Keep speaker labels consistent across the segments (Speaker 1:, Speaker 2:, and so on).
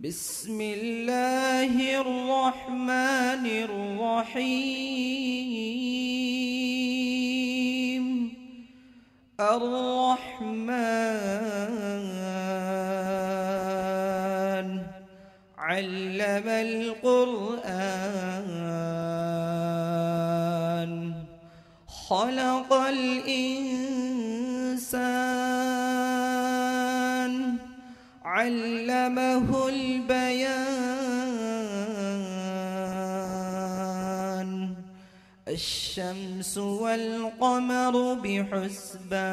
Speaker 1: بسم الله الرحمن الرحيم. الرحمن علم القرآن خلق الإنسان علمه البيان. الشمس والقمر بحسبان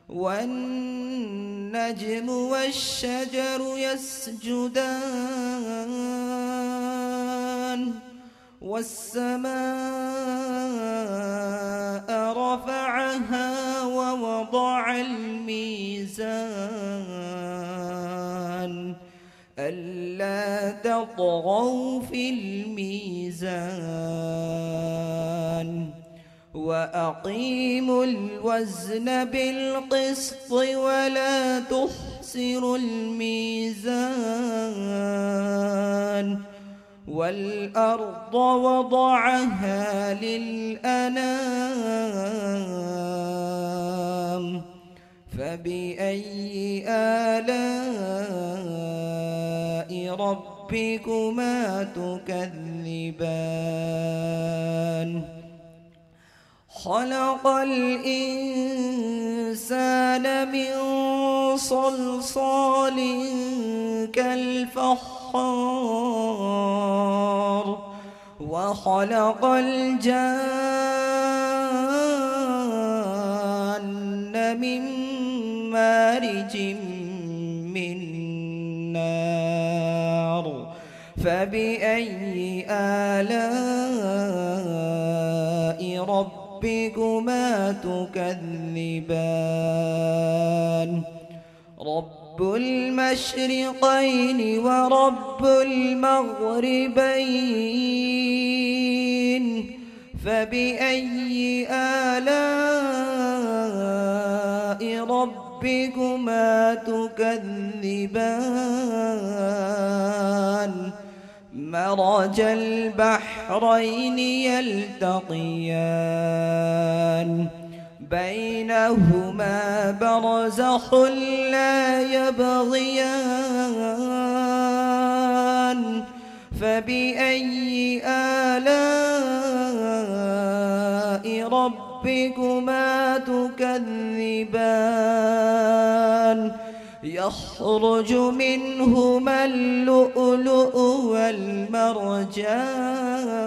Speaker 1: والنجم والشجر يسجدان والسماء رفعها ووضع الميزان ألا تطغوا في الميزان وأقيموا الوزن بالقسط ولا تخسروا الميزان والأرض وضعها للأنام فبأي آلاء ربكما تكذبان. خلق الإنسان من صلصال كالفخار وخلق الجان من مارج من نار فبأي آلاء ربكما تكذبان. رب المشرقين ورب المغربين فبأي آلاء ربكما تكذبان. مرج البحرين يلتقيان بينهما برزخ لا يبغيان فبأي آلاء ربكما تكذبان. يخرج منهما اللؤلؤ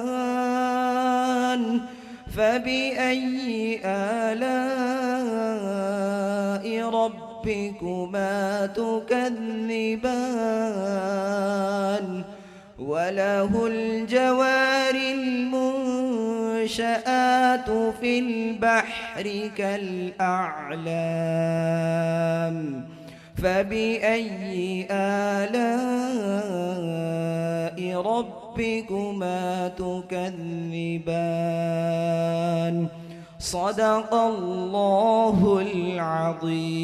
Speaker 1: والمرجان فبأي آلاء ربكما تكذبان. وله الجوار المنشآت في البحر كالأعلام فبأي آلاء ربكما تكذبان. صدق الله العظيم.